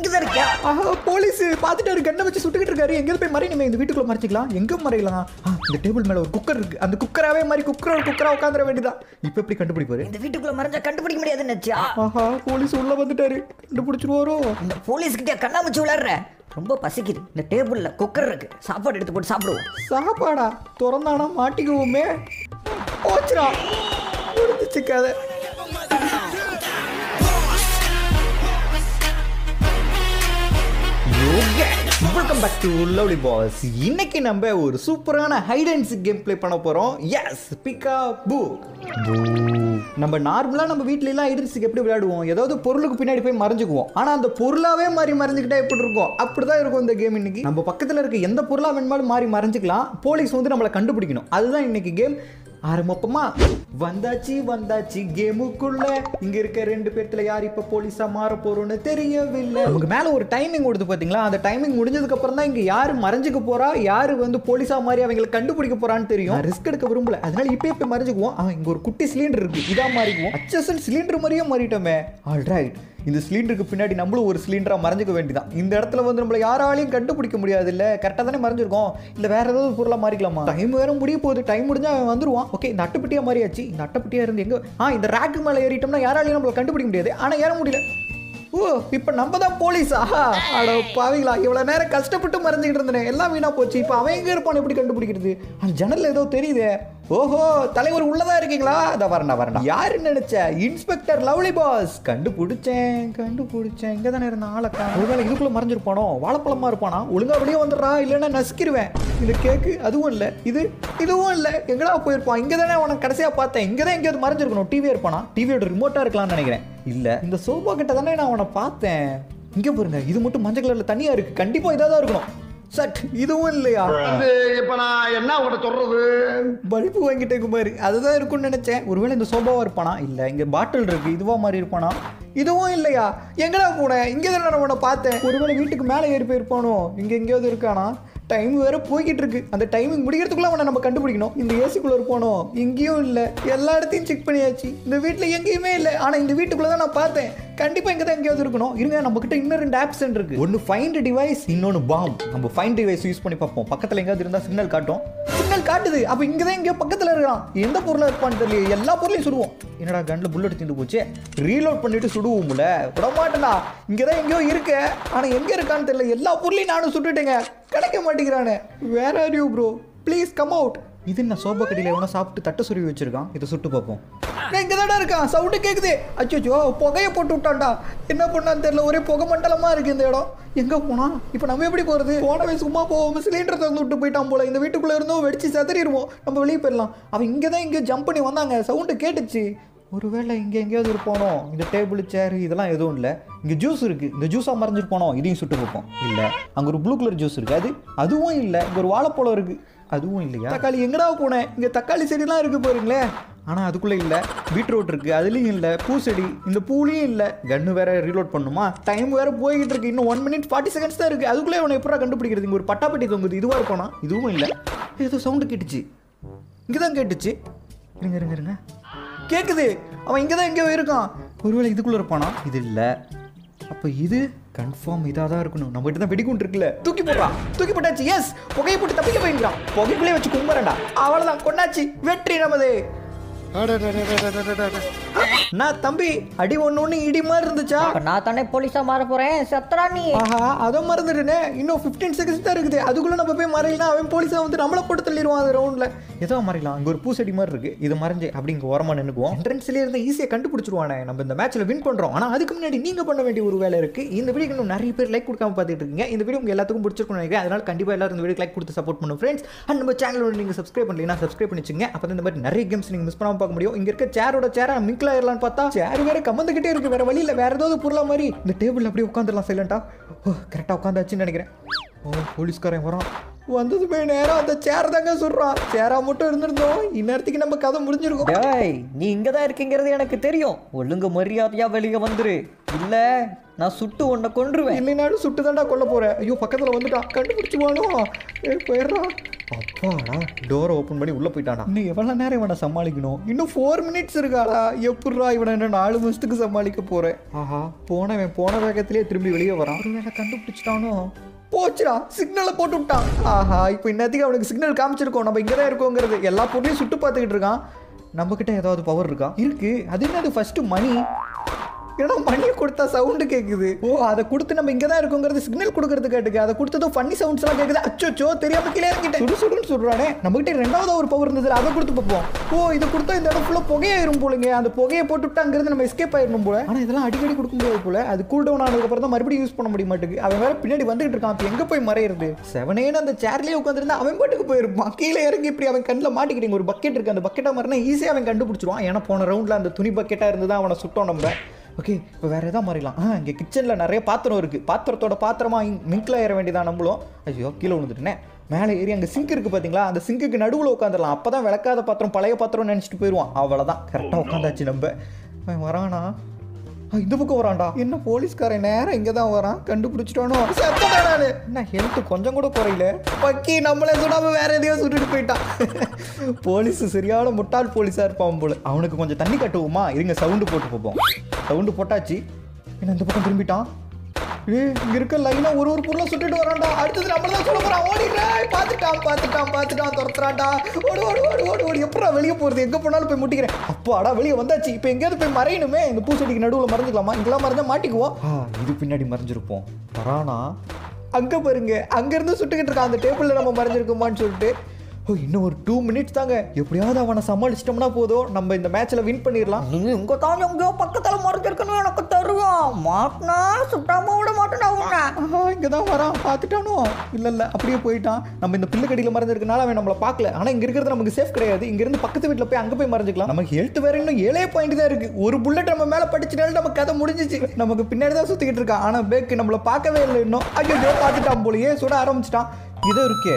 இங்கதான் இருக்கியா? போலீஸ் பாத்துட்டாரு, கண்ணை வச்சு சுட்டுக்கிட்டு இருக்காரு. எங்க போய் மறையணுமே, இந்த வீட்டுக்குள்ள மறைச்சிக்கலாம். எங்க மறையலாம்? இந்த டேபிள் மேல ஒரு குக்கர் இருக்கு, அந்த குக்கராவே மாதிரி குக்கரா உட்காந்துட வேண்டியதான். இப்ப எப்படி கண்டுபிடிப்பாரு? இந்த வீட்டுக்குள்ள மறைஞ்சா கண்டுபிடிக்க முடியாதுன்னு நினைச்சியா? போலீஸ் உள்ள வந்துட்டாரு, கண்டுபிடிச்சிருவாரோ? இந்த போலீஸ் கிட்ட கண்ணாமூச்சி விளையாடுற. ரொம்ப பசிக்குது, இந்த டேபிள்ல குக்கர் இருக்கு, சாப்பாடு எடுத்து போட்டு சாப்பிடுவோம். சாப்பாடா? திறந்தானா மாட்டிக்குவோமே. போச்சுடா, முடிஞ்சிச்சு கதை. Welcome back to lovely boss. இன்னைக்கு நம்ம ஒரு சூப்பரான hide and seek game play பண்ண போறோம். எஸ், பிக்கா பூ. நம்ம நார்மலா நம்ம வீட்ல எல்லாம் ஹைட் அண்ட் சீக் எப்படி விளையாடுவோம்? ஏதாவது பொருளுக்கு பின்னாடி போய் மறைஞ்சுக்குவோம். ஆனா அந்த பொருளாவே மாறி மறைஞ்சுக்கிட்டா எப்படி இருக்கும்? அப்படிதான் இருக்கும் இந்த கேம். இன்னைக்கு நம்ம பக்கத்துல இருக்க எந்த பொருளா வேணுமாலும் மாறி மறைஞ்சுக்கலாம். போலீஸ் வந்து நம்மளை கண்டுபிடிக்கணும். அதுதான் இன்னைக்கு கேம். ஆரம்பமா வந்தாச்சு கேமுக்குள்ள. இங்க இருக்க ரெண்டு பேர்த்துல யார் இப்ப போலீஸா மாற போறோம்னு தெரியவில்லை. நமக்கு மேல ஒரு டைமிங் கொடுத்து பாத்தீங்களா? அந்த டைமிங் முடிஞ்சதுக்கு அப்புறம் தான் இங்க யாரு மறைஞ்சுக்க போறா, யாரு வந்து போலீஸா மாறி அவங்களை கண்டுபிடிக்க போறான்னு தெரியும். ரிஸ்க் எடுக்க விரும்பல, அதனால இப்ப மறைஞ்சுக்குவோம். இங்க ஒரு குட்டி சிலிண்டர் இருக்கு, இதான் மாறிக்குவோம். HSN சிலிண்டர் மாதிரியே மாறிட்டோமே. ஆல்ரைட், இந்த சிலிண்டருக்கு பின்னாடி நம்மளும் ஒரு சிலிண்டரா மறைஞ்சிக்க வேண்டியதான். இந்த இடத்துல வந்து நம்மள யாராலையும் கண்டுபிடிக்க முடியாது. இல்ல கரெக்டா தானே மறைஞ்சிருக்கோம். இல்ல வேற ஏதாவது பொருளா மாறிக்கலாமா? டைம் வேற முடிய போகுது. டைம் முடிஞ்சா அவன் வந்துருவான். ஓகே, இந்த அட்டைப்பட்டியா மாறியாச்சு. இந்த அட்டைப்பட்டியா இருந்து எங்க இந்த ரேக்கு மேல ஏறிட்டோம்னா யாராலையும் நம்மள கண்டுபிடிக்க முடியாது. ஆனா ஏற முடியல. ஓ, இப்ப நம்ம தான் போலீஸா? அட பாவிங்களா, இவ்வளவு நேரம் கஷ்டப்பட்டு மறைஞ்சிக்கிட்டு இருந்தேன், எல்லாம் வீணா போச்சு. இப்ப அவன் எங்க இருப்பான், எப்படி கண்டுபிடிக்கிறது? அந்த ஜன்னல்ல ஏதோ தெரியுதே. ஓஹோ, தலைவர் உள்ளதா இருக்கீங்களா? அத வரண்டா. யாருன்னு நினைச்ச? Inspector lovely pass. கண்டுபிடிச்சேன். இங்க தானே இருந்த ஆளக்கா. ஒருவேளை இதுக்குள்ள மறைஞ்சிருப்பானோ? வாழைப்பழமா இருப்பானா? ஒழுங்கா வெளியே வந்துடுறா, இல்லைன்னா நசுக்கிடுவேன். இந்த கேக்கு அதுவும் இல்ல, இதுவும் இல்ல. எங்கடா போயிருப்பான்? இங்க தானே உனக்கு கடைசியா பார்த்தேன். இங்கதான் எங்கேயாவது மறைஞ்சிருக்கணும். டிவியா இருப்பானா? டிவியோட ரிமோட்டா இருக்கலாம்னு நினைக்கிறேன். இல்ல, இந்த சோபா கிட்ட தானே நான் அவனை பார்த்தேன். இங்க பாருங்க, இது மட்டும் மஞ்சள் கலர்ல தனியா இருக்கு. கண்டிப்பா இதான் இருக்கணும். சட், இதுவும் இல்லையா? இப்ப நான் என்ன உங்களை சொல்றது? பல்பு வாங்கிட்டேன் குமாரி, அதுதான் இருக்கும்னு நினைச்சேன். ஒருவேளை இந்த சோபாவா இருப்பானா? இல்ல, இங்க பாட்டில் இருக்கு, இதுவா மாதிரி இருப்பானா? இதுவும் இல்லையா? எங்கடா போனேன்? இங்கே தானே நான் உன்னை பார்த்தேன். ஒருவேளை வீட்டுக்கு மேலே ஏறி போயிருப்பானோ? இங்க எங்கேயாவது இருக்கானா? டைம் வேற போய்கிட்டு இருக்கு. அந்த டைமிங் முடிக்கிறதுக்குள்ள அவனை நம்ம கண்டுபிடிக்கணும். இந்த ஏசிக்குள்ள இருப்பானோ? இங்கேயும் இல்ல. எல்லா இடத்தையும் செக் பண்ணியாச்சு. இந்த வீட்டுல எங்கேயுமே இல்லை. ஆனா இந்த வீட்டுக்குள்ள தான் நான் பார்த்தேன். கண்டிப்பா இங்க தான் எங்கேயாவது இருக்கணும். இருங்க, நம்ம கிட்ட இன்னும் ரெண்டு ஆப்ஷன் இருக்கு. ஒன்னு ஃபைண்ட் டிவைஸ், இன்னொன்னு பாம். நம்ம ஃபைண்ட் டிவைஸ் யூஸ் பண்ணி பார்ப்போம். பக்கத்துல எங்கேயாவது இருந்தா சிக்னல் காட்டும். சிக்னல் காட்டுது. அப்ப இங்கதான் எங்கேயோ பக்கத்துல இருக்கான். எந்த பொருளா இருப்பான்னு தெரியல. எல்லா பொருளையும் சுடுவோம். என்னடா கன்ல புல்லட் தீந்து போச்சு. ரீலோட் பண்ணிட்டு சுடுவோம்ல. விட மாட்டேன்டா. இங்கதான் எங்கேயோ இருக்கு. ஆனா எங்க இருக்கான்னு தெரியல. எல்லா பொருளையும் நானும் சுட்டுட்டேங்க. கிடைக்க மாட்டேங்கிறானே. Where are you bro? Please come out. இது என்ன சோபா கடியில் எவனோ சாப்பிட்டு தட்டை சுருவி வச்சிருக்கான். இதை சுட்டு பார்ப்போம். இங்கே தானே இருக்கான். சவுண்டு கேட்குது. அச்சோ, புகையை போட்டு விட்டான்டா. என்ன பண்ணான்னு தெரியல. ஒரே புகை மண்டலமா இருக்கு இந்த இடம். எங்க போனா? இப்போ நம்ம எப்படி போறது? போனவே சும்மா போவோம். சிலிண்டர் திறந்து விட்டு போயிட்டான் போல. இந்த வீட்டுக்குள்ள இருந்தோம் வெடிச்சு செதறிடுவோம். நம்ம வெளியே போயிடலாம். அவன் இங்கே தான் எங்கேயோ ஜம்ப் பண்ணி வந்தாங்க. சவுண்டு கேட்டுச்சு. ஒருவேளை இங்கே எங்கேயாவது இருப்பானோ? இந்த டேபிள் சேர் இதெல்லாம் எதுவும் இல்லை. இங்கே ஜூஸ் இருக்கு. இந்த ஜூஸாக மறைஞ்சிருப்பானோ? இதையும் சுட்டு பார்ப்போம். இல்லை, அங்கே ஒரு ப்ளூ கலர் ஜூஸ் இருக்கு. அதுவும் இல்லை. இங்கே ஒரு வாழைப்பழம் இருக்கு. அதுவும் இல்லையா? தக்காளி எங்கடா போனேன்? இங்கே தக்காளி செடிலாம் இருக்கு பாருங்களேன். ஆனால் அதுக்குள்ளே இல்லை. பீட்ரூட் இருக்கு, அதுலேயும் இல்லை. பூசெடி, இந்த பூலையும் இல்லை. கன்னு வேற ரீலோட் பண்ணுமா? டைம் வேற போய்கிட்டு இருக்கு. இன்னும் 1 minute 40 seconds தான் இருக்கு. அதுக்குள்ளே அவனை எப்படா கண்டுபிடிக்கிறது? இங்கே ஒரு பட்டாப்பட்டி தொங்குது. இதுவாக இருப்பானா? இதுவும் இல்லை. ஏதோ சவுண்டு கேட்டுச்சு. இங்கே தான் கேட்டுச்சு. இருங்க கேட்குது. அவன் இங்கே தான் எங்கேயோ இருக்கான். ஒருவேளை இதுக்குள்ளே இருப்பானா? இது இல்லை. அப்போ இது கன்ஃபார்ம் இதாக தான் இருக்கணும். நம்ம கிட்ட தான் வெடிகுண்டு இருக்குல்ல. தூக்கி போட்டாச்சு. எஸ், புகையை போட்டு தப்பிக்க போயிருக்கான். புகைக்குள்ளே வச்சு கும்பறண்டா. அவ்வளோதான், கொண்டாச்சு. வெற்றி நமது. நான் தம்பி, அடி ஒண்ணு இடி மாதிரி இருந்துச்சா? நான் தானே போலீஸா மாற போறேன். சத்ரா நீ. அதை மறந்துட்டேனே. இன்னும் 15 seconds தான் இருக்குது. அதுக்குள்ள நம்ம போய் மறையலாம். அவன் போலீஸா வந்து நம்மள போட்டு தள்ளிடுவான். அது ரவுண்ட்ல ஏதோ மறையலாம். இங்க ஒரு பூசெடி மாதிரி இருக்கு. இது மறைஞ்சு அப்படி இங்க ஓரமா நின்னுக்குவோம். என்ட்ரன்ஸ்ல இருந்தா ஈஸியா கண்டுபிடிச்சிருவானே. நம்ம இந்த மேட்ச்ல வின் பண்றோம். ஆனா அதுக்கு முன்னாடி நீங்க பண்ண வேண்டிய ஒரு வேலை இருக்கு. இந்த வீடியோக்கு இன்னும் நிறைய பேர் லைக் கொடுக்காம பார்த்துட்டு இருக்கீங்க. இந்த வீடியோ உங்க எல்லாத்துக்கும் பிடிச்சிருக்கும்னு நினைக்கிறேன். அதனால கண்டிப்பா எல்லாரும் இந்த வீடியோ லைக் கொடுத்து சப்போர்ட் பண்ணுங்க ஃப்ரெண்ட்ஸ். அண்ட் நம்ம சேனலோட நீங்க சப்ஸ்கிரைப் பண்ணலனா சப்ஸ்கிரைப் பண்ணிச்சுங்க. அப்ப இந்த மாதிரி நிறைய கேம்ஸ் நீங்க மிஸ் பண்ணாம பார்க்க முடியும். இங்க இருக்க சேரோட சேரா மிங்க்ல ஏறலாம்னு பார்த்தா சேர் வேற கமந்துக்கிட்டே இருக்கு. வேற வழி இல்ல. வேற ஏதாவது பொருளா மாதிரி இந்த டேபிள்ல அப்படியே உட்காந்துடலாம் சைலண்டா. கரெக்டா உட்காந்தாச்சுன்னு நினைக்கிறேன். போலீஸ்காரன் வரான். வந்தது போய் நேரம் அந்த சேர் தாங்க சொல்றான். சேரா மட்டும் இருந்திருந்தோம், இந்நேரத்துக்கு நம்ம கதை முடிஞ்சிருக்கும். டேய், நீ இங்க தான் இருக்கீங்கிறது எனக்கு தெரியும். ஒழுங்கு மரியாதையா வெளியே வந்துரு. இல்ல நான் சுட்டு உன்னை கொன்றுவேன். இல்லைனாலும் சுட்டு தாண்டா கொல்ல போறேன். ஐயோ, பக்கத்துல வந்துட்டான். கண்டுபிடிச்சுவானோ? போயிடுறான். அப்பாடா டோரை ஓப்பன் பண்ணி உள்ளே போயிட்டானா. இன்னும் எவ்வளோ நேரம் இவனை சமாளிக்கணும்? இன்னும் 4 மினிட்ஸ் இருக்காடா. எப்படா இவனை என்ன 4 மாதத்துக்கு சமாளிக்க போகிறேன்? ஆஹா போனவன் போன வேகத்திலே திரும்பி வெளியே வரான். ஒரு வேலை கண்டுபிடிச்சிட்டானோ? போச்சுடா, சிக்னலை போட்டு விட்டான். ஆஹா இப்போ இன்னத்துக்கு அவனுக்கு சிக்னல் காமிச்சிருக்கோம் நம்ம இங்கே தான் இருக்கோங்கிறது. எல்லா பொருளையும் சுட்டு பார்த்துக்கிட்டு இருக்கான். நம்மக்கிட்ட ஏதாவது பவர் இருக்கா? இருக்கு. அது என்னது? ஃபஸ்ட்டு மணி. ஏன்னா மணியை கொடுத்தா சவுண்டு கேட்குது. ஓ அதை கொடுத்து நம்ம இங்கே தான் இருக்கோங்கிறது சிக்னல் கொடுக்கறது கேட்டுக்கு. அதை கொடுத்ததும் ஃபன்னி சவுண்ட்ஸ் எல்லாம் கேட்குது. அச்சோ தெரியாம கீழே இறங்கிட்டேன். சுடுன்னு சொல்றானே. நம்மகிட்ட 2வது ஒரு பவர் இருந்தது, அதை கொடுத்து பார்ப்போம். ஓ இதை கொடுத்தா இந்த இடம் ஃபுல்லாக புகையாயிரும் போலுங்க. அந்த புகையை போட்டுவிட்டு அங்கிருந்து நம்ம எஸ்கேப் ஆயிடணும் போல. ஆனால் இதெல்லாம் அடிக்கடி கொடுக்க முடியாது போல. அது கூல் டவுன் ஆனதுக்கப்புறம் தான் மறுபடியும் யூஸ் பண்ண முடிய மாட்டேங்குது. அவன் வேற பின்னாடி வந்துகிட்டு இருக்கான். அப்போ எங்கே போய் மறையிறது? 7 அந்த சேர்லேயே உட்காந்துருந்தா அவன் பாட்டுக்கு போயிருப்பான். கீழே இறங்கி இப்படி அவன் கண்ணில் மாட்டிக்கிட்டீங்க. ஒரு பக்கெட் இருக்கு, அந்த பக்கெட்டை மாதிரினா ஈஸியாக அவன் கண்டுபிடிச்சிருவான். ஏன்னா போன ரவுண்டில் அந்த துணி பக்கெட்டாக இருந்து தான் அவனை சுட்டோம் நம்ம. ஓகே இப்போ வேறு எதாவது மாறிடலாம். இங்கே கிச்சனில் நிறைய பாத்திரம் இருக்குது. பாத்திரத்தோட பாத்திரமா மிங்கில் ஏற வேண்டியதான் நம்மளும். ஐயோ கீழே விழுந்துட்டுனே. மேலே ஏறி அங்கே சிங்க் இருக்குது பார்த்தீங்களா? அந்த சிங்குக்கு நடுவில் உட்காந்துடலாம். அப்போ தான் விளக்காத பாத்திரம் பழைய பாத்திரம் நினச்சிட்டு போயிடுவான். அவ்வளோதான், கரெக்டாக உட்காந்தாச்சு நம்ம. வரானா? இந்த பக்கம் வரான்டா. என்ன போலீஸ்காரன் நேரம் இங்கே தான் வரான். கண்டுபிடிச்சிட்டானோ? என்ன ஹெல்த் கொஞ்சம் கூட குறையில. பக்கி நம்மளே சுடாம வேற எதையோ சுட்டுட்டு போயிட்டான். போலீஸ் சரியான முட்டாள் போலீஸாக இருப்பான் போல. அவனுக்கு கொஞ்சம் தண்ணி கட்டுவோமா? இருங்க சவுண்டு போட்டு பார்ப்போம். சவுண்டு போட்டாச்சு. என்ன இந்த பக்கம் திரும்பிட்டான். இங்க இருக்க லைனா ஒரு பொருளை சுட்டுட்டு வரான்டா. அடுத்தது நம்ம தான் சொல்ல போறான். ஓடிடுறேன். பார்த்துட்டான் துரத்துறான்டா. ஓடு எப்படா வெளியே போறது? எங்க போனாலும் போய் முட்டிக்கிறேன். அப்பாடா வெளியே வந்தாச்சு. இப்போ எங்கேயாவது போய் மறையணுமே. இந்த பூச்செடிக்கு நடுவில் மறைஞ்சிக்கலாமா? இங்கெல்லாம் மறைஞ்சா மாட்டிக்குவோம். இது பின்னாடி மறைஞ்சிருப்போம். வரானா? அங்கே பாருங்க, அங்கேருந்து சுட்டுக்கிட்டு இருக்கான். அந்த டேபிளில் நம்ம மறைஞ்சிருக்குமான்னு சொல்லிட்டு. இன்னும் ஒரு 2 மினிட்ஸ் தாங்க. எப்படியாவது அவனை சமாளிச்சிட்டோம்னா போதும், நம்ம இந்த மேட்ச்ல வின் பண்ணிடலாம். நீ இங்க தான் எங்கேயோ பக்கத்துல மறைஞ்சிருக்கணும் எனக்கு தெரியும். மாட்டினா சுட்டாம விட மாட்டேன். இங்க தான் வரான். பார்த்துட்டானோ? இல்ல அப்படியே போயிட்டான். நம்ம இந்த பில்லு கடியில் மறைஞ்சிருக்கனால அவன் நம்மளை பார்க்கல. ஆனா இங்க இருக்கிறது நமக்கு சேஃப் கிடையாது. இங்க இருந்து பக்கத்து வீட்டில் போய் அங்க போய் மறைஞ்சிக்கலாம். நமக்கு ஹெல்த் வேற இன்னும் 7 பாயிண்ட் தான் இருக்கு. ஒரு புல்லட் நம்ம மேல படிச்சிட்டாலும் நம்ம கதை முடிஞ்சிச்சு. நமக்கு பின்னாடி தான் சுத்திக்கிட்டு இருக்கான். ஆனா பேக் நம்மளை பார்க்கவே இல்லை இன்னும். ஐயோ பார்த்துட்டான் போலயே. சுட ஆரம்பிச்சிட்டான். இது இருக்கே.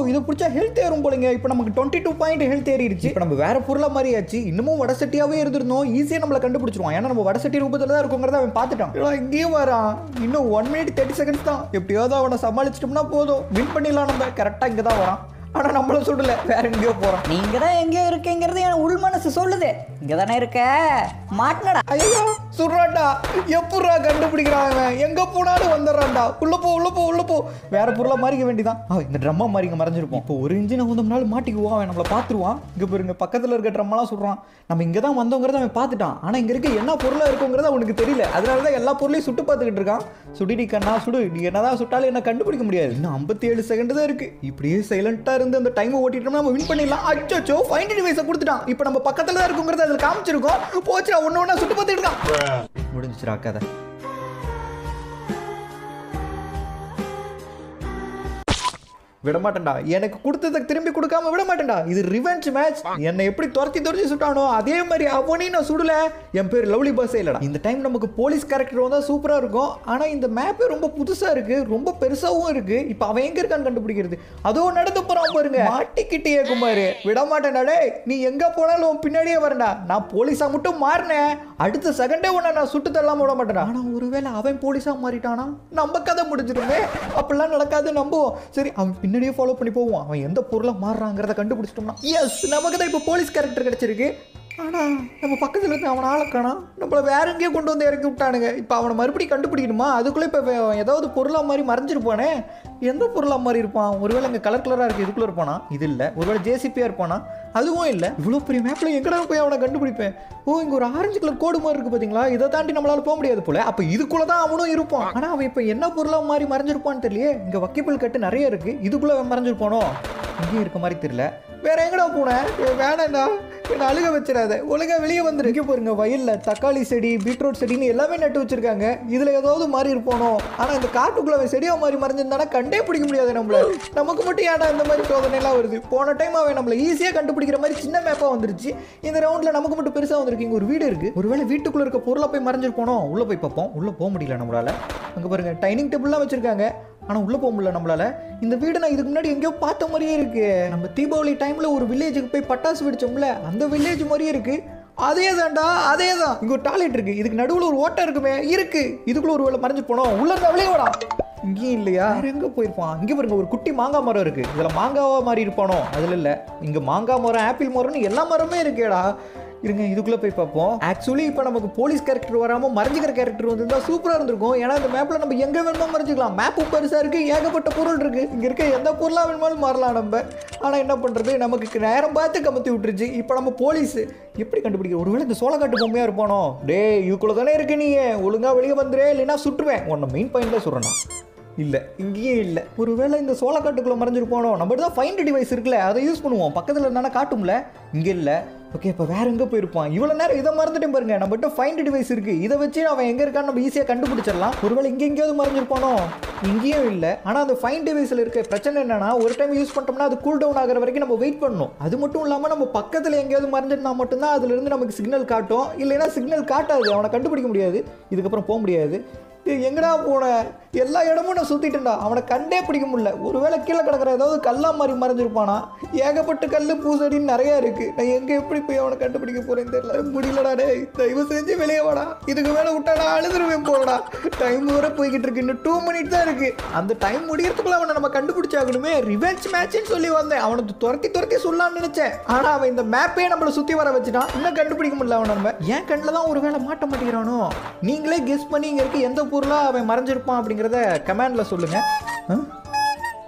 இதை பிடிச்சா ஹெல்த் ஏறும் போலங்க. இப்போ நமக்கு 22 பாயிண்ட் ஹெல்த் ஏறிடுச்சு. இப்போ நம்ம வேற பொருளா மாதிரி ஆச்சு. இன்னமும் வடசட்டியாவே இருந்திருந்தோம். ஈஸியாக நம்மளை கண்டுபிடிச்சிருவான். ஏன்னா நம்ம வடசட்டி ரூபத்தில் தான் இருக்கோங்கிறத அவன் பார்த்துட்டான். இங்கேயும் வரான். இன்னும் 1 மினிட் 30 செகண்ட்ஸ் தான். எப்படியாவது அவனை சமாளிச்சிட்டோம்னா போதும், வின் பண்ணிடலாம் நம்ம. கரெக்டாக இங்கே தான் வரான். ஆனா நம்மள சுடல, வேற எங்கேயோ போறோம். நீங்க தான் எங்கேயோ இருக்கீங்கிறது என் உள் மனசு சொல்லுது. இங்க தானே இருக்க, மாட்டினடா. ஐயோ சுடுறான்டா. எப்படா கண்டுபிடிக்கிறான் அவன்? எங்க போனாலும் வந்துடுறான்டா. உள்ள போ. வேற பொருளா மாறிக்க வேண்டியதான். இந்த ட்ரம்மா மாதிரி இங்க மறைஞ்சிருப்போம். இப்போ ஒரு இன்ஜினை வந்தோம்னாலும் மாட்டிக்குவான். அவன் நம்மளை பார்த்துருவான். இங்க பாருங்க, பக்கத்துல இருக்க ட்ரம்மெல்லாம் சுடுறான். நம்ம இங்க தான் வந்தோங்கிறத அவன் பார்த்துட்டான். ஆனா இங்க இருக்க என்ன பொருளா இருக்குங்கிறத அவனுக்கு தெரியல. அதனாலதான் எல்லா பொருளையும் சுட்டு பார்த்துக்கிட்டு இருக்கான். சுடிடி கண்ணா சுடு. நீ என்னதான் சுட்டாலும் என்ன கண்டுபிடிக்க முடியாது. இன்னும் 57 செகண்ட் தான் இருக்கு. இப்படியே சைலண்டா இருந்து அந்த டைமை ஓட்டிட்டோம்னா நம்ம வின் பண்ணிடலாம். அச்சோ ஃபைண்ட் டிவைஸை கொடுத்துட்டான். இப்போ நம்ம பக்கத்துல தான் இருக்குங்கிறத அதில் காமிச்சிருக்கோம். போச்சுடா, ஒண்ணு சுட்டு பார்த்துட்டு இருக்கான். முடிஞ்சிச்சுடா கதை. விடமாட்டேன்டா. எனக்கு கொடுத்ததை திரும்பி கொடுக்காம விட மாட்டேன்டா. இது ரிவெஞ்ச் மேட்ச். என்னை எப்படி துரத்தி சுட்டானோ அதே மாதிரி அவனையும் நான் சுடல. என் பேர் லவ்லி பாஸே இல்லடா. இந்த டைம் நமக்கு போலீஸ் கேரக்டர் வந்தா சூப்பரா இருக்கும். ஆனா இந்த மேப்பே ரொம்ப புதுசா இருக்கு, ரொம்ப பெருசாவும் இருக்கு. இப்போ அவன் எங்க இருக்கான்னு கண்டுபிடிக்கிறது. அதோ நடந்து போறான் பாருங்க. மாட்டிக்கிட்டே குமாரு. விட மாட்டேன்டா. நீ எங்க போனாலும் உன் பின்னாடியே வரண்டா. நான் போலீஸா மட்டும் மாறினேன், அடுத்த செகண்டே உன்னை நான் சுட்டு தள்ளாம விட மாட்டேன். ஆனா ஒருவேளை அவன் போலீஸா மாறிட்டானா நம்ம கதை முடிஞ்சிருமே. அப்படிலாம் நடக்காது, நம்புவோம். சரி, அவன் பின்னாடியே ஃபாலோ பண்ணி போவோம். அவன் எந்த பொருளை மாறுறாங்கிறத கண்டுபிடிச்சிட்டோம்னா எஸ், நமக்கு தான் இப்போ போலீஸ் கேரக்டர் கிடைச்சிருக்கு. ஆனால் நம்ம பக்கத்தில் இருந்து அவனை ஆளக்கானா, நம்மளை வேற எங்கேயோ கொண்டு வந்து இறக்கி விட்டானுங்க. இப்போ அவனை மறுபடியும் கண்டுபிடிக்கணுமா? அதுக்குள்ளே இப்போ ஏதாவது பொருளாக மாதிரி மறைஞ்சிருப்பானே. எந்த பொருளாக மாதிரி இருப்பான்? ஒருவேளை இங்கே கலர் கலராக இருக்குது, இதுக்குள்ளே இருப்பானா? இது இல்லை. ஒருவேளை ஜேசிபியாக இருப்பானா? அதுவும் இல்லை. இவ்வளோ பெரிய மேப்பில் எங்கடா போய் அவனை கண்டுபிடிப்பேன்? இங்கே ஒரு ஆரஞ்சு கலர் கோடு மாதிரி இருக்குது பார்த்தீங்களா? இதை தாண்டி நம்மளால் போக முடியாது போல. அப்போ இதுக்குள்ளே தான் அவனும் இருப்பான். ஆனால் அவன் இப்போ என்ன பொருளாக மாதிரி மறைஞ்சிருப்பான்னு தெரியலையே. இங்கே வக்கிப்பிள் கட்டு நிறைய இருக்குது, இதுக்குள்ளே அவன் மறைஞ்சிருப்பானோ? இங்கேயும் இருக்க மாதிரி தெரியல. வேற எங்கடா போனேன்? வேணாண்டா, என்ன அழுக வச்சிடாத. ஒழுங்கா வெளியே வந்துரு. இங்கே பாருங்க, வயலில் தக்காளி செடி, பீட்ரூட் செடின்னு எல்லாமே நட்டு வச்சிருக்காங்க. இதில் ஏதாவது மாறி இருப்பானோ? ஆனால் இந்த காட்டுக்குள்ள அவன் செடியாக மாதிரி மறைஞ்சிருந்தானா கண்டே பிடிக்க முடியாது நம்மள. நமக்கு மட்டும் ஏன்டா இந்த மாதிரி சோதனைலாம் வருது? போன டைம் அவன் நம்மளை ஈஸியாக கண்டுபிடிக்கிற மாதிரி சின்ன மேப்பாக வந்துருச்சு. இந்த ரவுண்டில் நமக்கு மட்டும் பெருசாக வந்திருக்கு. இங்கே ஒரு வீடு இருக்கு. ஒருவேளை வீட்டுக்குள்ள இருக்க பொருளை போய் மறைஞ்சிருப்போனோ? உள்ளே போய் பார்ப்போம். உள்ளே போக முடியல நம்மளால. அங்கே பாருங்க, டைனிங் டேபிள்லாம் வச்சிருக்காங்க. ஆனால் உள்ளே போக முடியல நம்மளால. இந்த வீடு நான் இதுக்கு முன்னாடி எங்கேயோ பார்த்த மாதிரியே இருக்கு. நம்ம தீபாவளி டைம்ல ஒரு வில்லேஜுக்கு போய் பட்டாசு வெடிச்சோம்ல, அந்த வில்லேஜ் மாதிரியே இருக்கு. அதே தான்டா, அதே தான். இங்கே ஒரு டாய்லெட் இருக்கு. இதுக்கு நடுவில் ஒரு ஓட்டை இருக்குமே. இருக்கு. இதுக்குள்ள ஒரு வேலை மறைஞ்சு போனோம். உள்ள இருந்தா வெளியே வாடா. இங்கேயும் இல்லையா? வேற எங்க போயிருப்பான்? இங்க பாருங்க ஒரு குட்டி மாங்காய் மரம் இருக்கு. இதுல மாங்காவா மாதிரி இருப்பானோ? அதுல இல்ல. இங்க மாங்காய் மரம், ஆப்பிள் மரம்னு எல்லா மரமே இருக்கேடா. இருங்க இதுக்குள்ளே போய் பார்ப்போம். ஆக்சுவலி இப்போ நமக்கு போலீஸ் கேரக்டர் வராமல் மறைஞ்சிக்கிற கேரக்டர் வந்திருந்தா சூப்பராக இருந்திருக்கும். ஏன்னா இந்த மேப்பில் நம்ம எங்கே வேணுமோ மறைஞ்சிக்கலாம். மேப்பு பெருசாக இருக்குது, ஏகப்பட்ட பொருள் இருக்குது. இங்கே இருக்க எந்த பொருளாக வேணுமாலும் மாறலாம் நம்ம. ஆனால் என்ன பண்ணுறது, நமக்கு நேரம் பார்த்து கமத்தி விட்டுருச்சு. இப்போ நம்ம போலீஸ் எப்படி கண்டுபிடிக்க? ஒருவேளை இந்த சோளக்காட்டு பொம்மையாக இருப்பானோ? டேய் இதுக்குள்ளே தானே இருக்கு, நீ ஒழுங்காக வெளியே வந்துடு, இல்லைன்னா சுட்டுருவேன். உன்னை மெயின் பாயிண்டில் சொல்கிறேன். இல்லை இங்கேயும் இல்லை. ஒருவேளை இந்த சோளக்காட்டுக்குள்ளே மறைஞ்சிருப்பானோ? நம்ம தான் ஃபைண்ட் டிவைஸ் இருக்குல்ல, அதை யூஸ் பண்ணுவோம். பக்கத்தில் இருந்தானே காட்டும்ல. இங்கே இல்லை. ஓகே இப்போ வேற எங்கே போயிருப்பான்? இவ்வளோ நேரம் இதை மறந்துட்டேன் பாருங்க. நம்மகிட்ட ஃபைண்ட் டிவைஸ் இருக்குது, இதை வச்சு அவன் எங்கே இருக்கான்னு நம்ம ஈஸியாக கண்டுபிடிச்சிடலாம். ஒருவேளை இங்கே எங்கேயாவது மறைஞ்சிருப்பானோ? இங்கேயும் இல்லை. ஆனால் அந்த ஃபைண்ட் டிவைஸில் இருக்க பிரச்சனை என்னன்னா, ஒரு டைம் யூஸ் பண்ணிட்டோம்னா அது கூல் டவுன் ஆகிற வரைக்கும் நம்ம வெயிட் பண்ணணும். அது மட்டும் இல்லாமல் நம்ம பக்கத்தில் எங்கேயாவது மறைஞ்சிருந்தா மட்டும்தான் அதுலேருந்து நமக்கு சிக்னல் காட்டும். இல்லைன்னா சிக்னல் காட்டாது, அவனை கண்டுபிடிக்க முடியாது. இதுக்கப்புறம் போக முடியாது. எங்கடா போன? எல்லா இடமும் நான் சுற்றிட்டேன்டா, அவனை கண்டே பிடிக்க முடியல. ஒருவேளை கீழே கிடக்கிற ஏதாவது கல்லா மாதிரி மறைஞ்சிருப்பானா? ஏகப்பட்ட கல் பூசடின்னு நிறையா இருக்குது. நான் எங்கே எப்படி போய் அவனை கண்டுபிடிக்க போகிறேன்னு தெரியல. முடியலடா. டே தயவு செஞ்சு வெளியே வாடா. இதுக்கு மேலே விட்டாடா அழுதுருவேன் போடா. டைம் வர போய்கிட்டு இருக்கு, இன்னும் 2 மினிட் தான் இருக்குது. அந்த டைம் முடியறதுக்குள்ள அவனை நம்ம கண்டுபிடிச்சாகணுமே. ரிவெஞ்ச் மேட்ச்னு சொல்லி வந்தேன், அவனுக்கு துரத்தி சொல்லலாம்னு நினச்சேன். ஆனால் அவன் இந்த மேப்பே நம்மளை சுற்றி வர வச்சுட்டான். இன்னும் கண்டுபிடிக்க முடியல அவனை. நம்ம ஏன் கண்ணில் தான் ஒரு வேளை மாட்ட மாட்டேங்கிறானோ? நீங்களே கெஸ் பண்ணி இங்கே இருக்க எந்த பொருளாக அவன் மறைஞ்சிருப்பான் அப்படிங்கிறத கமெண்டில் சொல்லுங்கள்.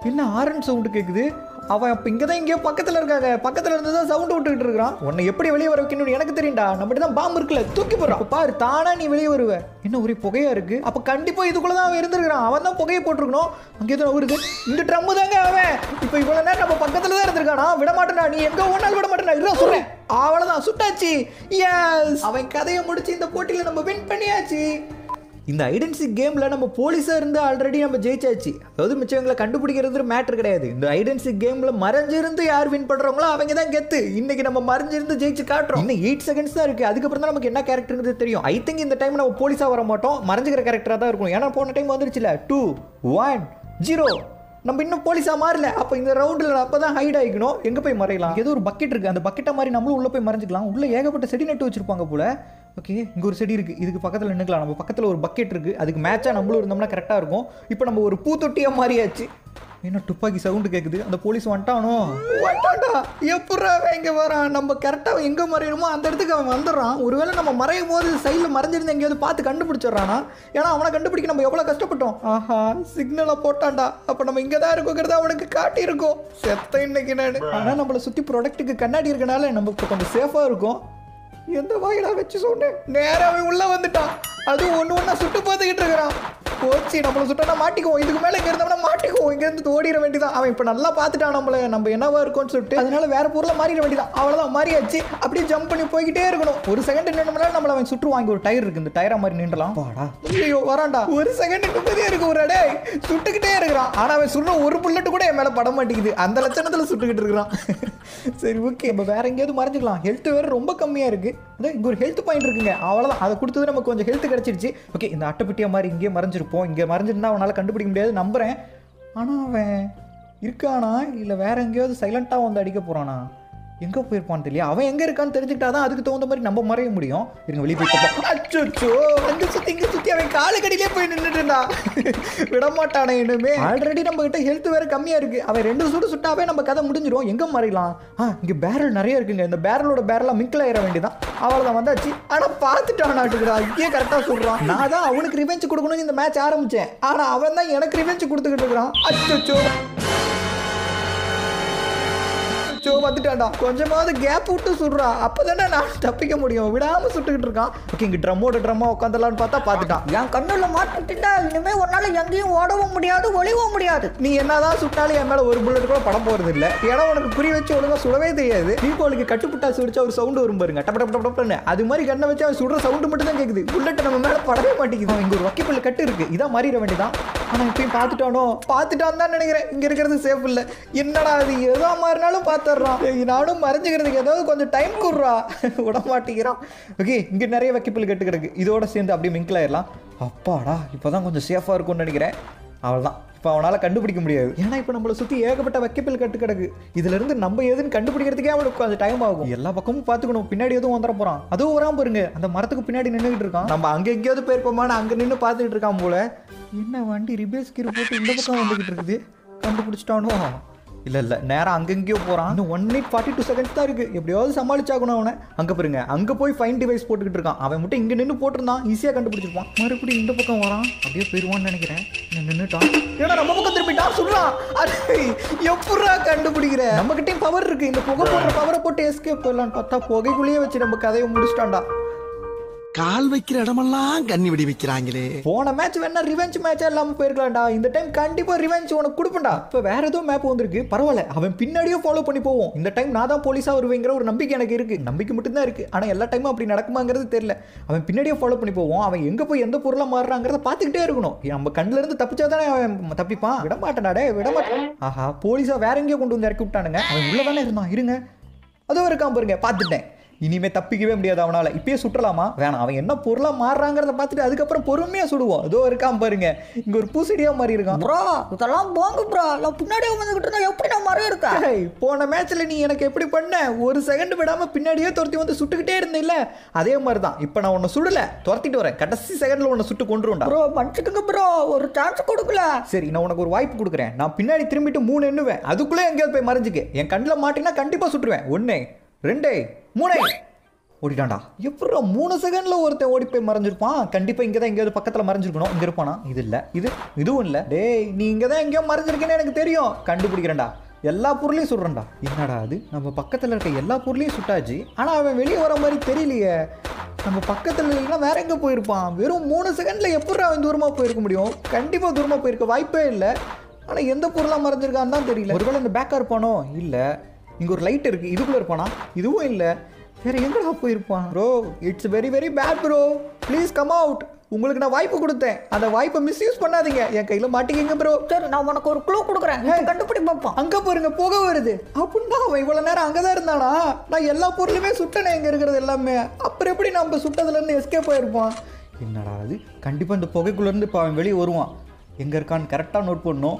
என்ன ஆரன் சவுண்டு கேட்குது? அவன் இப்போ இங்கே தான் எங்கேயோ பக்கத்தில் இருக்காங்க. பக்கத்தில் இருந்து தான் சவுண்டு விட்டுக்கிட்டு இருக்கிறான். உன்னை எப்படி வெளியே வர வைக்கணும்னு எனக்கு தெரியும்டா. நம்மகிட்ட தான் பாம்பு இருக்குல்ல, தூக்கி போடுறான். பாரு தானா நீ வெளியே வருவ. என்ன ஒரே புகையா இருக்கு? அப்போ கண்டிப்பாக இதுக்குள்ள தான் அவன் இருந்திருக்கிறான். அவன் தான் புகையை போட்டிருக்கணும். அங்கே தான் வருது. இந்த ட்ரம்மு தாங்க அவன். இப்போ இவ்வளோ நேரம் நம்ம பக்கத்தில் தான் இருந்திருக்கானா? விட மாட்டேனா, நீ எங்கே ஒன்றால் விட மாட்டேனா? இல்லை சொல்கிறேன். அவ்வளோதான், சுட்டாச்சு. எஸ், அவன் கதையை முடிச்சு இந்த போட்டியில் நம்ம வின் பண்ணியாச்சு. இந்த ஐடென்டிட்டி கேமில் நம்ம போலீஸாக இருந்து ஆல்ரெடி நம்ம ஜெயிச்சாச்சு. அதாவது மிச்சவங்களை கண்டுபிடிக்கிறது மேட்ரு கிடையாது. இந்த ஐடென்டிட்டி கேமில் மறைஞ்சிருந்து யார் வின் பண்ணுறாங்களோ அவங்க தான் கெத்து. இன்னைக்கு நம்ம மறைஞ்சிருந்து ஜெயிச்சு காட்டுறோம். இன்னும் 8 செகண்ட்ஸ் தான் இருக்குது. அதுக்கப்புறம் தான் நமக்கு என்ன கேரக்டருங்கிறது தெரியும். ஐ திங்க் இந்த டைம் நம்ம போலீஸாக வர மாட்டோம், மறைஞ்சிக்கிற கேரக்டராக தான் இருக்கும். ஏன்னா போன டைம் வந்துருச்சுல 2 1 0. நம்ம இன்னும் போலீஸாக மாறல. அப்போ இந்த ரவுண்டில் அப்போ தான் ஹைட் ஆகிக்கணும். எங்கே போய் மறையலாம்? ஏதோ ஒரு பக்கெட் இருக்குது, அந்த பக்கெட்டை மாதிரி நம்மளும் உள்ளே போய் மறைஞ்சிக்கலாம். உள்ளே ஏகப்பட்ட செடி நட்டு வச்சுருப்பாங்க போல. ஓகே இங்கே ஒரு செடி இருக்குது, இதுக்கு பக்கத்தில் நின்றுக்கலாம். நம்ம பக்கத்தில் ஒரு பக்கெட் இருக்குது, அதுக்கு மேட்சாக நம்மளும் இருந்தோம்னா கரெக்டாக இருக்கும். இப்போ நம்ம ஒரு பூத்தொட்டியாக மாறியாச்சு. என்ன துப்பாக்கி சவுண்டு கேட்குது? அந்த போலீஸ் வந்துட்டானோ? வந்துட்டான்டா. எப்படா அவன் இங்கே வரான்? நம்ம கரெக்டாக எங்கே மறையணுமோ அந்த இடத்துக்கு அவன் வந்துடுறான். ஒருவேளை நம்ம மறையும் போது சைடில் மறைஞ்சிருந்து எங்கேயாவது பார்த்து கண்டுபிடிச்சிடறானா? ஏன்னா அவனை கண்டுபிடிக்க நம்ம எவ்வளோ கஷ்டப்பட்டோம். ஆஹா சிக்னலை போட்டான்டா. அப்போ நம்ம இங்கே தான் இருக்கோங்கிறத அவனுக்கு காட்டியிருக்கோம். செத்த இன்னைக்கு நான். ஆனால் நம்மளை சுற்றி ப்ராடக்ட்டுக்கு கண்ணாடி இருக்கனால நமக்கு கொஞ்சம் சேஃபாக இருக்கும். எந்த வாயிலா வச்சு சொன்னேன், நேராக உள்ள வந்துட்டான். அதுவும் ஒன்று சுட்டு பார்த்துக்கிட்டு இருக்கிறான். போச்சு, நம்மளை சுட்டா மாட்டிக்குவோம். இதுக்கு மேலே இங்கே இருந்தோம்னா மாட்டிக்குவோம். இங்கேருந்து ஓடிட வேண்டியதான். அவன் இப்போ நல்லா பார்த்துட்டான் நம்மளை, நம்ம என்னவா இருக்கோன்னு சொல்லிட்டு. அதனால வேற பொருளை மாறிட வேண்டியதான். அவ்வளோதான், மாறியாச்சு. அப்படியே ஜம்ப் பண்ணி போய்கிட்டே இருக்கணும். ஒரு செகண்ட் நின்றோம்னா நம்மளை அவன் சுற்று வாங்கி ஒரு டயர் இருக்கு, இந்த டயரா மாதிரி நின்றலாம். வாடா, ஐயோ வரான்டா. ஒரு செகண்ட் நிம்மதியாக இருக்கு. ஒரு அடே சுட்டுக்கிட்டே இருக்கிறான். ஆனால் அவன் சுடுற ஒரு புல்லட்டு கூட என் மேலே பட மாட்டேங்குது. அந்த லட்சணத்தில் சுட்டுக்கிட்டு இருக்கிறான். சரி ஓகே, நம்ம வேற எங்கேயாவது மறைஞ்சிக்கலாம். ஹெல்த் வேறு ரொம்ப கம்மியாக இருக்குது. அதான் இங்கே ஒரு ஹெல்த் பாயிண்ட் இருக்குங்க. அவ்வளோதான், அதை கொடுத்தது நமக்கு கொஞ்சம் ஹெல்த் கிடச்சிருச்சு. ஓகே இந்த அட்டைப்பட்டியா மாதிரி இங்கே மறைஞ்சிருப்போம். இங்கே மறைஞ்சிருந்தா அவனால் கண்டுபிடிக்க முடியாது நம்புகிறேன். ஆனால் அவன் இருக்கானா இல்லை வேற எங்கேயாவது சைலண்ட்டாக வந்து அடிக்க போகிறானா? எங்கே போயிருப்பான்னு தெரியல. அவன் எங்கே இருக்கான்னு தெரிஞ்சுக்கிட்டா தான் அதுக்கு தகுந்த மாதிரி நம்ம மறைய முடியும். இருங்க வெளியே போய் பார்ப்போம். அச்சோ அங்கே சுற்றி இங்கே சுற்றி அவன் காலுக்கடியிலே போய் நின்றுட்டுண்டா. விடமாட்டானே இன்னுமே. ஆல்ரெடி நம்ம கிட்ட ஹெல்த் வேறு கம்மியாக இருக்குது. அவன் 2 சுட்டு சுட்டாவே நம்ம கதை முடிஞ்சிடும். எங்கே மறையலாம்? இங்கே பேரல் நிறைய இருக்குங்க. இந்த பேரலோட பேரலாக மிங்கில் ஆயிட வேண்டியதான். அவ்வளோதான் வந்தாச்சு. ஆனால் பார்த்துட்டான் நாட்டுக்குடா. இங்கே கரெக்டாக சொல்கிறான். நான் தான் அவனுக்கு ரிவெஞ்ச் கொடுக்கணும்னு இந்த மேட்ச் ஆரம்பித்தேன். ஆனால் அவன் தான் எனக்கு ரிவெஞ்ச் கொடுத்துக்கிட்டு இருக்கிறான். அச்சோ வந்துட்டான்டா. கொஞ்சமாவது கேப் விட்டு சுடுறா, அப்பதானே நான் தப்பிக்க முடியும். விடாம சுட்டுக்கிட்டு இருக்கான். ஓகே இங்க ட்ரம்மா உட்காந்துலான்னு பார்த்தா பார்த்துட்டான். என் கண்ணுல மாட்டிட்டா இனிமே உன்னால எங்கேயும் ஓடவும் முடியாது, ஒளிவும் முடியாது. நீ என்னதான் சுட்டாலும் என் மேல ஒரு புல்லட் கூட படம் போறது இல்லை. ஏன்னா உனக்கு குறி வச்சு ஒழுங்கா சுடவே தெரியாது. தீபாவளிக்கு கட்டுப்புட்டா சுடிச்சா ஒரு சவுண்டு வரும் பாருங்க, டப்ப டப்ப டப்பன்னு. அது மாதிரி கண்ணை வச்சு அவன் சுடுற சவுண்டு மட்டும் தான் கேட்குது. புல்லட் நம்ம மேல படவே மாட்டேங்குது. இங்க ஒரு வக்கிப்புள்ள கட்டு இருக்கு, இதான் மாறிட வேண்டியதான். ஆனா இப்பயும் பார்த்துட்டான் தான் நினைக்கிறேன். இங்க இருக்கிறது சேஃப் இல்லை. என்னடா அது எதா மாறினாலும் பார்த்துடுறான். நானும் மறைஞ்சுக்கிறதுக்கு ஏதாவது கொஞ்சம் டைம் கொடுறா, விட மாட்டேங்கிறான். ஓகே இங்கே நிறைய வைக்கப்பில் கட்டு கிடக்கு. இதோட சேர்ந்து அப்படியே மிங்கில் ஆயிடலாம். அப்பாடா இப்போதான் கொஞ்சம் சேஃபாக இருக்கும்னு நினைக்கிறேன். அவ்வளோதான், இப்போ இப்போ அவனால் கண்டுபிடிக்க முடியாது. ஏன்னா இப்போ நம்மளை சுற்றி ஏகப்பட்ட வைக்கப்பில் கட்டு கிடக்கு. இதுலேருந்து நம்ம எதுன்னு கண்டுபிடிக்கிறதுக்கே அவனுக்கு கொஞ்சம் டைம் ஆகும். எல்லா பக்கமும் பார்த்துக்கணும், பின்னாடி எதுவும் வந்துட போகிறான். அதுவும் வராமல் பாருங்க, அந்த மரத்துக்கு பின்னாடி நின்றுக்கிட்டு இருக்கான். நம்ம அங்கே எங்கேயாவது போயிருப்போமான்னு அங்கே நின்று பார்த்துக்கிட்டு இருக்கான் போல. என்ன வண்டி ரிபேஸ் கீரை போட்டு இந்த பக்கம் வந்துக்கிட்டு இருக்குது, கண்டுபிடிச்சிட்டானோ? இல்லை நேரம் அங்கெங்கேயோ போகிறான். இன்னும் 1 minute 42 seconds தான் இருக்குது. எப்படியாவது சமாளிச்சாகணும் அவனை. அங்கே பாருங்க, அங்கே போய் ஃபைன் டிவைஸ் போட்டுக்கிட்டு இருக்கான். அவன் மட்டும் இங்கே நின்று போட்டிருந்தான், ஈஸியாக கண்டுபிடிச்சிருப்பான். மறுபடியும் இந்த பக்கம் வரான், அப்படியே போயிடுவான்னு நினைக்கிறேன். நின்றுட்டான். ஏன்னா நம்ம பக்கம் திரும்பிட்டான் சொல்லலாம். அது எப்படா கண்டுபிடிக்கிற? நம்மகிட்டையும் பவர் இருக்குது. இந்த புகை போடுற பவரை போட்டு எஸ்கேப் போயிடலான்னு பார்த்தா புகைக்குள்ளேயே வச்சு நம்ம கதையை முடிச்சிட்டான்டா. கால் வைக்கிற இடமெல்லாம் கண்ணி வெடி வைக்கிறாங்களே. போன மேட்ச் வேணா ரிவெஞ்ச் மேட்சா இல்லாம போயிருக்கலாம்டா. இந்த டைம் கண்டிப்பா ரிவெஞ்ச் உனக்கு கொடுப்பேன்டா. இப்போ வேற ஏதோ மேப் வந்திருக்கு, பரவாயில்ல. அவன் பின்னாடியே ஃபாலோ பண்ணி போவோம். இந்த டைம் நான் தான் போலீஸா வருவேங்கிற ஒரு நம்பிக்கை எனக்கு இருக்கு. நம்பிக்கை மட்டும் தான் இருக்கு, ஆனா எல்லா டைமும் அப்படி நடக்குமாங்கிறது தெரியல. அவன் பின்னாடியே ஃபாலோ பண்ணி போவோம். அவன் எங்க போய் எந்த பொருளா மாறுறாங்கிறத பார்த்துக்கிட்டே இருக்கணும். நம்ம கண்ணுல இருந்து தப்பிச்சாதானே அவன் தப்பிப்பான். விடமாட்டானே, விடமாட்டான். ஆஹா, போலீஸா வேற எங்கேயோ கொண்டு வந்து இறக்கி விட்டானுங்க. அவன் உள்ளதானே இருந்தான். இருங்க, அதோ இருக்கான் பாருங்க, பார்த்துட்டேன். இனிமே தப்பிக்கவே முடியாது அவனால. இப்பயே சுற்றலாமா? வேணாம். அவன் என்ன பொருளா மாறுறாங்கிறத பார்த்துட்டு அதுக்கப்புறம் பொறுமையா சுடுவோம். அதோ இருக்கான் பாருங்க, இங்க ஒரு பூசடியா மாதிரி இருக்கான். ப்ரோ இதெல்லாம் போங்க ப்ரோ, நான் பின்னாடியே வந்துகிட்டு இருந்தா எப்படி நான் மரம் இருக்கேன்? போன மேட்ச்ல நீ எனக்கு எப்படி பண்ண? 1 செகண்ட் விடாம பின்னாடியே துரத்தி வந்து சுட்டுக்கிட்டே இருந்தேன்ல, அதே மாதிரி தான். இப்போ நான் உன்னை சுடல, துரத்திட்டு வரேன். கடைசி செகண்ட்ல உன்னை சுட்டு கொண்டுருவேன்டா. ப்ரோ மன்னிச்சுக்கங்க ப்ரோ, ஒரு சான்ஸ் கொடுக்கல. சரி, நான் உனக்கு ஒரு வாய்ப்பு கொடுக்குறேன். நான் பின்னாடி திரும்பிட்டு 3 எண்ணுவேன். அதுக்குள்ளே எங்கேயாவது போய் மறைஞ்சிக்க. என் கண்ணில் மாட்டினா கண்டிப்பா சுட்டுருவேன். 1 2 3 ஓடிட்டான்டா. எப்படா 3 செகண்ட்ல ஒருத்தன் ஓடி போய் மறைஞ்சிருப்பான்? கண்டிப்பா இங்கே தான் எங்கேயாவது பக்கத்தில் மறைஞ்சிருக்கணும். இங்கே இருப்பானா? இது இல்லை, இதுவும் இல்லை. டேய், நீ இங்கே தான் எங்கேயோ மறைஞ்சிருக்கேன்னு எனக்கு தெரியும். கண்டுபிடிக்கிறேன்டா. எல்லா பொருளையும் சுடுறேன்டா. என்னடா அது? நம்ம பக்கத்தில் இருக்க எல்லா பொருளையும் சுட்டாச்சு, ஆனால் அவன் வெளியே வர மாதிரி தெரியலையே. நம்ம பக்கத்தில் இல்லைன்னா வேற எங்கே போயிருப்பான்? வெறும் 3 செகண்ட்ல எப்படி அவன் தூரமாக போயிருக்க முடியும்? கண்டிப்பாக தூரமாக போயிருக்க வாய்ப்பே இல்லை. ஆனால் எந்த பொருளாக மறைஞ்சிருக்கான்னு தான் தெரியல. ஒருவேளை இந்த பேக்காக இருப்பானோ? இல்லை. இங்கே ஒரு லைட் இருக்குது, இதுக்குள்ளே இருப்பானா? இதுவும் இல்லை. வேற எங்கடா போயிருப்பான்? Bro, it's very very bad bro, please come out. உங்களுக்கு நான் வாய்ப்பு கொடுத்தேன், அந்த வாய்ப்பை மிஸ்யூஸ் பண்ணாதீங்க. என் கையில் மாட்டிக்கிங்க ப்ரோ. சரி, நான் உனக்கு ஒரு க்ளூ கொடுக்குறேன், கண்டுபிடி பார்ப்போம். அங்கே பாருங்க, புகை வருது. அப்படின்னா அவன் இவ்வளோ நேரம் அங்கே தான் இருந்தானா? நான் எல்லா பொருளுமே சுட்டனே, இங்கே இருக்கிறது எல்லாமே. அப்புறம் எப்படி நம்ம சுட்டதுலேருந்து எஸ்கேப் ஆயிருப்பான்? என்னடா அது? கண்டிப்பாக இந்த புகைக்குள்ளேருந்து இப்போ அவன் வெளியே வருவான். எங்கே இருக்கான்னு கரெக்டாக நோட் பண்ணணும்.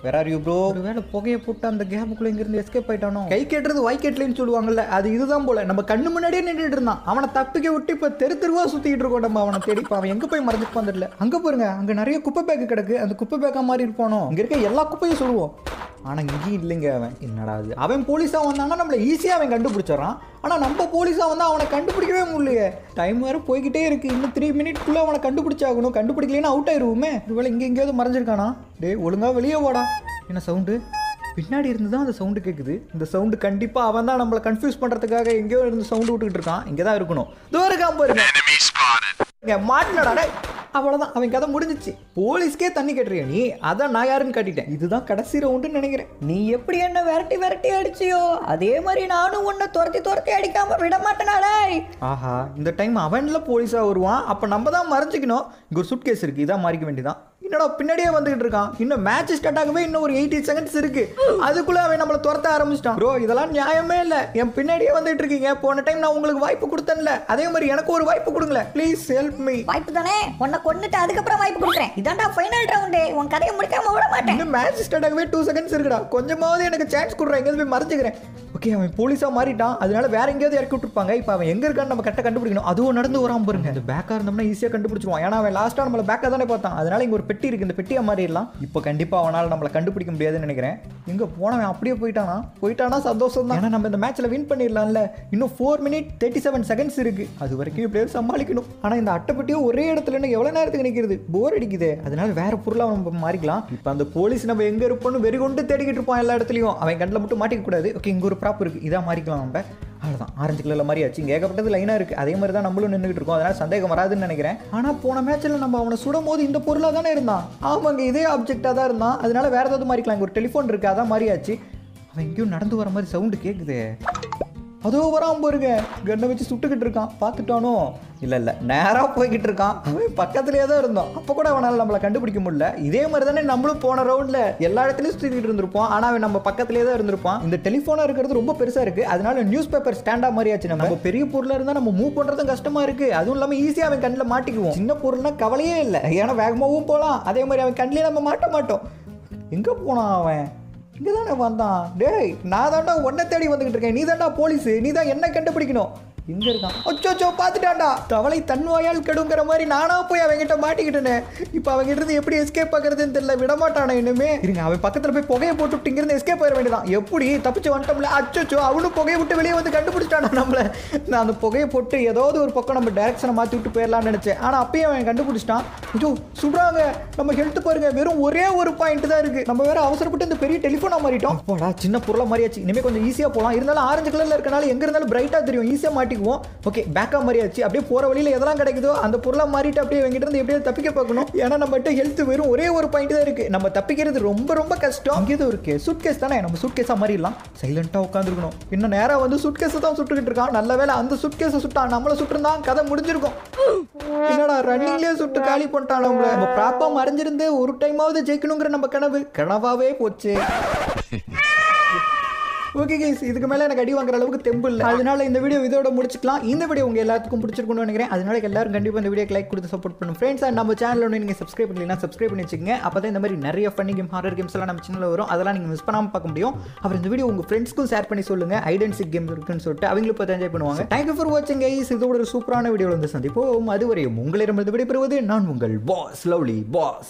வேற ஆர் யூ ப்ரோ? ஒரு வேளை புகையை போட்டு அந்த கேப்புக்குள்ள இங்கிருந்து எஸ்கேப் ஆயிட்டானோ? கை கேட்டுறது வாய் கேட்டலன்னு சொல்லுவாங்கல்ல, அது இதுதான் போல. நம்ம கண்ணு முன்னாடியே நின்றுட்டு இருந்தான். அவனை தப்பிக்க விட்டு இப்போ தெருவா சுத்திட்டு இருக்கோம் நம்ம அவனை தேடி. அவன் எங்க போய் மறைஞ்சிருப்பான் தெரியல. அங்க பாருங்க, அங்க நிறைய குப்பை பேக்கு கிடக்கு. அந்த குப்பை பேக்கா மாதிரி இருப்பானோ? இங்க இருக்க எல்லா குப்பையும் சொல்லுவோம், ஆனா இங்கேயும் இல்லைங்க. அவன் என்னடா அது? அவன் போலீஸா வந்தாங்கன்னா நம்மள ஈஸியா அவன் கண்டுபிடிச்சிடறான். ஆனா நம்ம போலீஸா வந்தா அவனை கண்டுபிடிக்கவே முடியலையே. டைம் வேற போய்கிட்டே இருக்கு. இன்னும் 3 minutes அவனை கண்டுபிடிச்சாகணும். கண்டுபிடிக்கலன்னா அவுட் ஆயிருவோமே. ஒருவேளை இங்க எங்கேயாவது மறைஞ்சிருக்கானா? டேய், ஒழுங்கா வெளியே வாடா. என்ன சவுண்டு? பின்னாடி இருந்து தான் அந்த சவுண்டு கேட்குது. இந்த சவுண்டு கண்டிப்பாக அவன் தான் நம்மளை கன்ஃபியூஸ் பண்ணுறதுக்காக எங்கேயோ இருந்து சவுண்டு விட்டுக்கிட்டு இருக்கான். இங்கே தான் இருக்கணும். தூரம் பாருங்க, மாட்டினடா. அவ்வளோதான், அவன் கதை முடிஞ்சிச்சு. போலீஸ்க்கே தண்ணி கட்டுறியா நீ? அதான் நான் யாருன்னு காட்டிட்டேன். இதுதான் கடைசி ரவுண்டுன்னு நினைக்கிறேன். நீ எப்படி என்ன விரட்டி அடிச்சியோ அதே மாதிரி நானும் உன்னை துரத்தி அடிக்காம விட மாட்டேனாடே. ஆஹா, இந்த டைம் அவன்ல போலீஸாக வருவான். அப்போ நம்ம தான் மறைஞ்சிக்கணும். இங்கே ஒரு சூட்கேஸ் இருக்குது, இதான் மாறிக்க வேண்டியதான். என்னடா பின்னாடியே வந்துகிட்டு இருக்கான். இன்னும் மேட்ச் ஸ்டார்ட் ஆகவே இன்னும் ஒரு 80 seconds இருக்கு. அதுக்குள்ள அவன் நம்மளை துரத்த ஆரம்பிச்சிட்டான். ப்ரோ, இதெல்லாம் நியாயமே இல்லை. என் பின்னாடியே வந்துட்டு இருக்கீங்க. போன டைம் நான் உங்களுக்கு வாய்ப்பு கொடுத்தேன்ல, அதே மாதிரி எனக்கு ஒரு வாய்ப்பு கொடுங்களேன் ப்ளீஸ். Help me. வாய்ப்பு தானே, உன்னை கொன்னுட்டு அதுக்கப்புறம் வாய்ப்பு கொடுக்குறேன். இதான்டா ஃபைனல் ரவுண்டு. உன் கதையை முடிக்காம விட மாட்டேன். இன்னும் மேட்ச் ஸ்டார்ட் ஆகவே 2 seconds இருக்குடா. கொஞ்சமாவது எனக்கு சான்ஸ் கொடுறேன். எங்கேயாவது போய் மறைஞ்சிக்கிறேன். ஓகே, அவன் போலீஸாக மாறிட்டான். அதனால வேற எங்கேயாவது இறக்கி விட்டுருப்பாங்க. இப்போ அவன் எங்கே இருக்கான்னு நம்ம கரெக்டாக கண்டுபிடிக்கணும். அதுவும் நடந்து வராம பாருங்க. இந்த பேக்காக இருந்தோம்னா ஈஸியாக கண்டுபிடிச்சிருவான். ஏன்னா அவன் லாஸ்ட்டாக நம்மளை பேக்காக தானே பார்த்தான். அதனால இங்கே ஒரு பெட்டி இருக்குது, இந்த பெட்டியை மாறிடலாம். இப்போ கண்டிப்பாக அவனால் நம்மளை கண்டுபிடிக்க முடியாதுன்னு நினைக்கிறேன். எங்கே போனவன் அப்படியே போயிட்டானா சந்தோஷம் தான். ஏன்னா நம்ம இந்த மேட்ச்சில் வின் பண்ணிடலாம்ல. இன்னும் 4 minutes 37 seconds இருக்கு. அது வரைக்கும் எப்படியாவது சமாளிக்கணும். ஆனால் இந்த அட்டைப்பட்டியும் ஒரே இடத்துல இன்னும் எவ்வளோ நேரத்துக்கு நிற்கிறது? போர் அடிக்குது. அதனால வேற பொருளாக நம்ம மாறிக்கலாம். இப்போ அந்த போலீஸ் நம்ம எங்கே இருப்போம்னு வெறி கொண்டு தேடிக்கிட்டு இருப்பான் எல்லா இடத்துலையும். அவன் கண்ணில் மட்டும் மாட்டிக்க கூடாது. ஓகே, இங்கே ஒரு ப்ராப் இருக்குது, இதான் மாறிக்கலாம் நம்ம. அவ்வளோதான், ஆரஞ்சு கலரில் மாதிரி ஆச்சு. இங்கே ஏகப்பட்டது லைனாக இருக்குது. அதே மாதிரி தான் நம்மளும் நின்றுட்டு இருக்கோம். அதனால் சந்தேகம் வராதுன்னு நினைக்கிறேன். ஆனால் போன மேட்ச்சில் நம்ம அவனை சுடும் போது இந்த பொருளாக தானே இருந்தான். ஆமாங்க, இதே ஆப்ஜெக்டாக தான் இருந்தான். அதனால வேறு ஏதாவது மாறிக்கலாம். இங்கே ஒரு டெலிஃபோன் இருக்குது, அதான் மாறியாச்சு. அவன் எங்கேயும் நடந்து வர மாதிரி சவுண்டு கேட்குது. அதோ வராமல் பாருங்க, கண்ணை வச்சு சுட்டுக்கிட்டு இருக்கான். பார்த்துட்டானோ? இல்லை, நேராக போய்கிட்டு இருக்கான். அவன் பக்கத்துலேயே தான் இருந்தோம். அப்போ கூட அவனால் நம்மளை கண்டுபிடிக்க முடியல. இதே மாதிரி தானே நம்மளும் போன ரவுண்டில் எல்லா இடத்துலையும் சுற்றிக்கிட்டு இருந்திருப்போம். ஆனால் அவன் நம்ம பக்கத்துலேயே தான் இருந்திருப்பான். இந்த டெலிஃபோனாக இருக்கிறது ரொம்ப பெருசாக இருக்குது. அதனால நியூஸ் பேப்பர் ஸ்டாண்டாக மாதிரி ஆச்சு. நம்ம பெரிய பொருளாக இருந்தால் நம்ம மூவ் பண்ணுறதும் கஷ்டமாக இருக்குது. அதுவும் இல்லாமல் ஈஸியாக அவன் கண்ணில் மாட்டிக்குவோம். சின்ன பொருள்னா கவலையே இல்லை, ஏன்னா வேகமாகவும் போகலாம். அதே மாதிரி அவன் கண்ணிலே நம்ம மாட்ட மாட்டோம். எங்கே போனான் அவன்? இங்கே தானே வந்தான். டேய், நான் தாண்டா உன்னை தேடி வந்துக்கிட்டு இருக்கேன். நீ தாண்டா போலீஸு, நீ தான் என்ன கண்டுபிடிக்கணும். இங்கே இருக்கான். அச்சோ பார்த்துட்டான்டா. தவளை தன்வாயால் கெடுங்கிற மாதிரி நானா போய் அவங்ககிட்ட மாட்டிக்கிட்டேனே. இப்போ அவங்ககிட்ட இருந்து எப்படி எஸ்கேப் ஆகுறதுன்னு தெரியல. விடமாட்டானே இன்னுமே. இருங்க, அவன் பக்கத்தில் போய் புகையை போட்டு இங்கிருந்து எஸ்கேப் ஆகிட வேண்டியதான். எப்படி தப்பிச்சு வந்துட்டோம்ல. அச்சோ அவனும் புகையை விட்டு வெளியே வந்து கண்டுபிடிச்சிட்டானா நம்மள. நான் அந்த புகையை போட்டு ஏதாவது ஒரு பக்கம் நம்ம டைரக்ஷனை மாற்றி விட்டு போயிடலாம்னு நினச்சேன். ஆனால் அப்பயும் அவன் கண்டுபிடிச்சிட்டான். ஐயோ சுடுறாங்க. நம்ம ஹெல்த் பாருங்க, வெறும் ஒரே ஒரு பாயிண்ட் தான் இருக்கு. நம்ம வேற அவசரப்பட்டு இந்த பெரிய டெலிஃபோனா மாறிட்டோம். போடா, சின்ன பொருளா மாறியாச்சு. இனிமே கொஞ்சம் ஈஸியாக போகலாம். இருந்தாலும் ஆரஞ்சு கலர்ல இருக்கனால எங்க இருந்தாலும் பிரைட்டா தெரியும். ஈஸியாக மாட்டி ஓகே, பேக்கா மாறியாச்சு. அப்படியே போற வழியில எதெல்லாம் கிடைக்குதோ அந்த பொருளா மாறிட்டு அப்படியே எங்கிட்ட இருந்து எப்படியாவது தப்பிக்க பார்க்கணும். ஏன்னா நம்மகிட்ட ஹெல்த் வெறும் ஒரே ஒரு பாயிண்ட் தான் இருக்கு. நம்ம தப்பிக்கிறது ரொம்ப ரொம்ப கஷ்டம். இங்கே இருக்கு சூட்கேஸ் தானே, நம்ம சூட்கேஸா மாறிடலாம். சைலண்டா உட்காந்துருக்கணும். இன்னும் நேரா வந்து சூட்கேஸ் தான் சுட்டுக்கிட்டு இருக்கான். நல்ல வேலை அந்த சூட்கேஸை சுட்டான். நம்மள சுட்டுருந்தா கதை முடிஞ்சிருக்கும். என்னடா ரன்னிங்லேயே சுட்டு காலி பண்ணிட்டான் நம்மள. நம்ம ப்ராப்பா மறைஞ்சிருந்து ஒரு டைமாவது ஜெயிக்கணுங்கிற நம்ம கனவாவே போச்சு. ஓகே கைஸ், இதுக்கு மேலே எனக்கு அடி வாங்குற அளவுக்கு தெம்பு இல்லை. அதனால இந்த வீடியோ இதோட முடிச்சுக்கலாம். இந்த வீடியோ உங்க எல்லாத்துக்கும் பிடிச்சிருக்கும்னு நினைக்கிறேன். அதனால எல்லாரும் கண்டிப்பாக இந்த வீடியோக்கு லைக் கொடுத்து சப்போர்ட் பண்ணுங்க ஃப்ரெண்ட்ஸ். அண்ட் நம்ம சேனல் ஒன்று நீங்கள் சப்ஸ்கிரைப் பண்ணலாம், சப்ஸ்கிரைப் பண்ணி வச்சுக்கோங்க. அப்போ தான் இந்த மாதிரி நிறைய ஃபன்னி கேம், ஹாரர் கேம்ஸ் எல்லாம் நம்ம சேனலில் வரும். அதெல்லாம் நீங்கள் மிஸ் பண்ணாமல் பார்க்க முடியும். அப்புறம் இந்த வீடியோ உங்கள் ஃப்ரெண்ட்ஸ்க்கும் ஷேர் பண்ணி சொல்லுங்கள். ஹைட் அண்ட் சீக் கேம் இருக்குன்னு சொல்லிட்டு அவங்களும் பார்த்து என்ஜாய் பண்ணுவாங்க. தேங்க்யூ ஃபார் வாட்சிங் கைஸ். இதோட ஒரு சூப்பரான வீடியோவில் வந்து சந்திப்போம். அதுவரையும் உங்களிடமிருந்து விடைபெறுவது நான் உங்கள் பாஸ் லவ்லி பாஸ்.